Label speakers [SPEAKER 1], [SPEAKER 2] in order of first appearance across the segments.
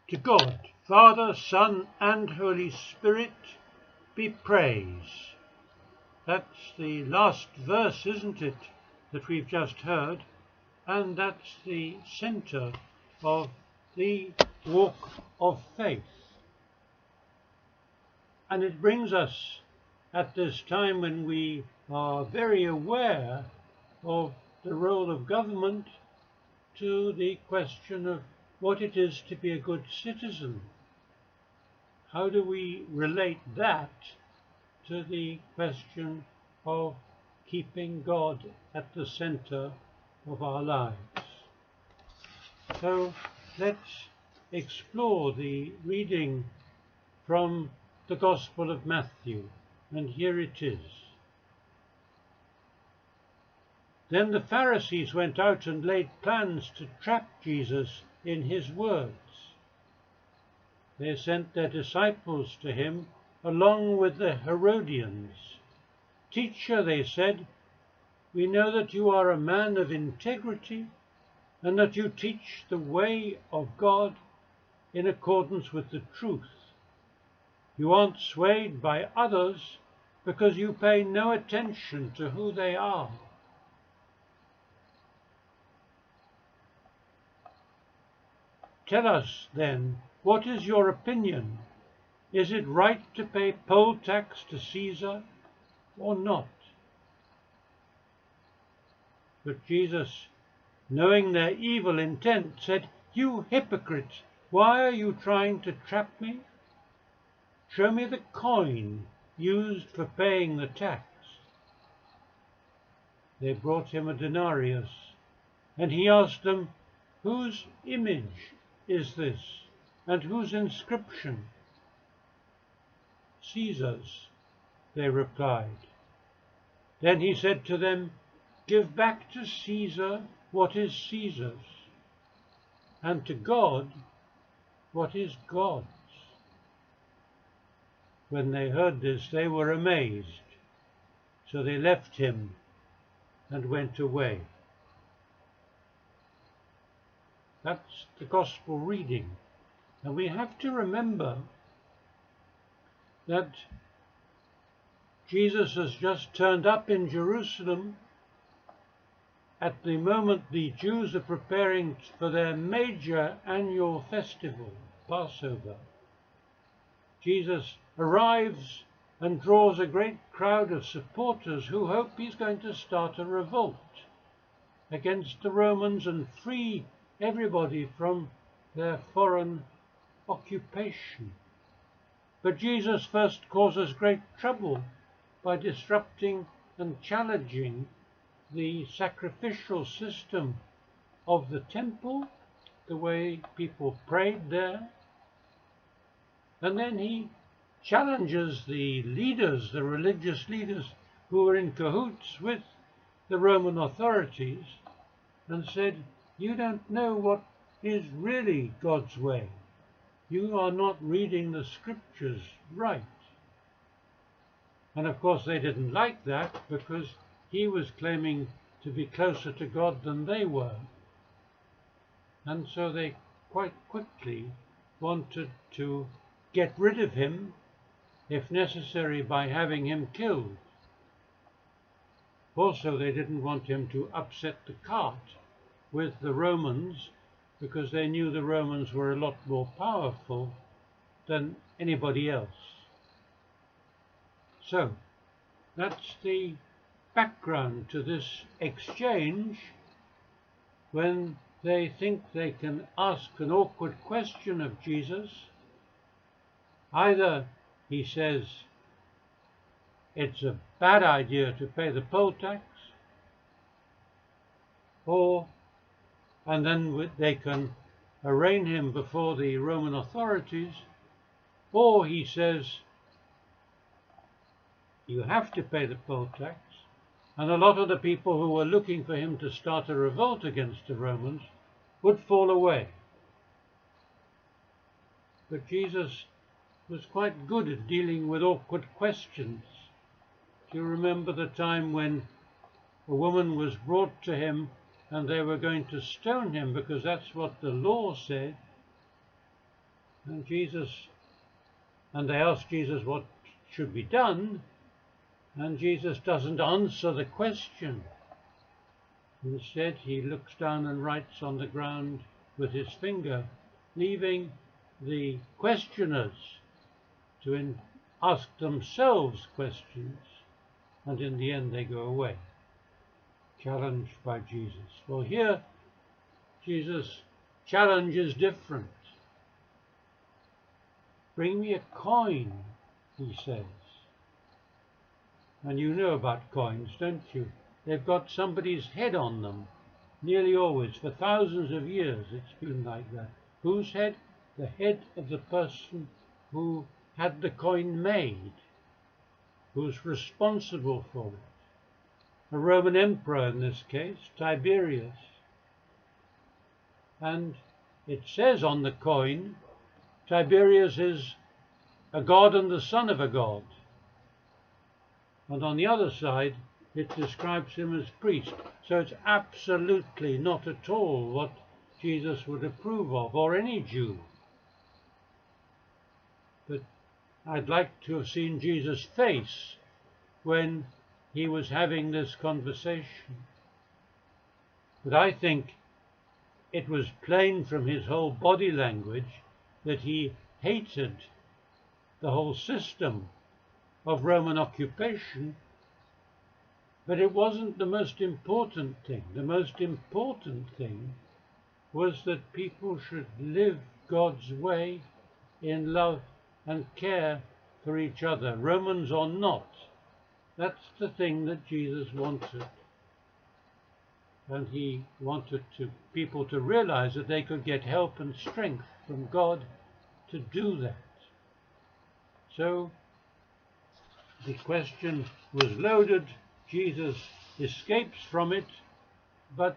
[SPEAKER 1] To God, Father, Son, and Holy Spirit be praise. That's the last verse, isn't it, that we've just heard? And that's the centre of the walk of faith. And it brings us at this time when we are very aware of the role of government to the question of what it is to be a good citizen. How do we relate that to the question of keeping God at the centre of our lives? So let's explore the reading from the Gospel of Matthew, and here it is. Then the Pharisees went out and laid plans to trap Jesus in his words. They sent their disciples to him along with the Herodians. Teacher, they said, we know that you are a man of integrity and that you teach the way of God in accordance with the truth. You aren't swayed by others because you pay no attention to who they are. Tell us, then, what is your opinion? Is it right to pay poll tax to Caesar or not? But Jesus, knowing their evil intent, said, You hypocrites, why are you trying to trap me? Show me the coin used for paying the tax. They brought him a denarius, and he asked them, Whose image is this, and whose inscription? Caesar's, they replied. Then he said to them, Give back to Caesar what is Caesar's, and to God what is God's. When they heard this, they were amazed. So they left him and went away. That's the Gospel reading. And we have to remember that Jesus has just turned up in Jerusalem at the moment the Jews are preparing for their major annual festival, Passover. Jesus arrives and draws a great crowd of supporters who hope he's going to start a revolt against the Romans and free everybody from their foreign occupation. But Jesus first causes great trouble by disrupting and challenging the sacrificial system of the temple, the way people prayed there. And then he challenges the leaders, the religious leaders who were in cahoots with the Roman authorities, and said, You don't know what is really God's way. You are not reading the scriptures right. And of course they didn't like that because he was claiming to be closer to God than they were. And so they quite quickly wanted to get rid of him, if necessary by having him killed. Also, they didn't want him to upset the cart with the Romans, because they knew the Romans were a lot more powerful than anybody else. So, that's the background to this exchange when they think they can ask an awkward question of Jesus. Either he says it's a bad idea to pay the poll tax, and then they can arraign him before the Roman authorities, or he says you have to pay the poll tax, and a lot of the people who were looking for him to start a revolt against the Romans would fall away. But Jesus was quite good at dealing with awkward questions. Do you remember the time when a woman was brought to him and they were going to stone him because that's what the law said? And they ask Jesus what should be done, and Jesus doesn't answer the question. Instead, he looks down and writes on the ground with his finger, leaving the questioners to ask themselves questions, and in the end they go away, challenged by Jesus. Well, here, Jesus' challenge is different. Bring me a coin, he says. And you know about coins, don't you? They've got somebody's head on them. Nearly always, for thousands of years, it's been like that. Whose head? The head of the person who had the coin made, who's responsible for it. A Roman emperor in this case, Tiberius. And it says on the coin, Tiberius is a god and the son of a god. And on the other side, it describes him as priest. So it's absolutely not at all what Jesus would approve of, or any Jew. But I'd like to have seen Jesus' face when he was having this conversation. But I think it was plain from his whole body language that he hated the whole system of Roman occupation, but it wasn't the most important thing. The most important thing was that people should live God's way in love and care for each other, Romans or not. That's the thing that Jesus wanted. And he wanted people to realize that they could get help and strength from God to do that. So the question was loaded. Jesus escapes from it, but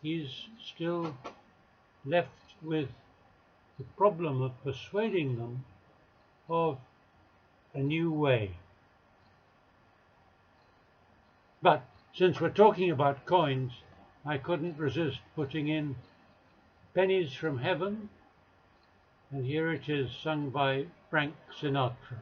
[SPEAKER 1] he's still left with the problem of persuading them of a new way. But since we're talking about coins, I couldn't resist putting in Pennies from Heaven, and here it is sung by Frank Sinatra.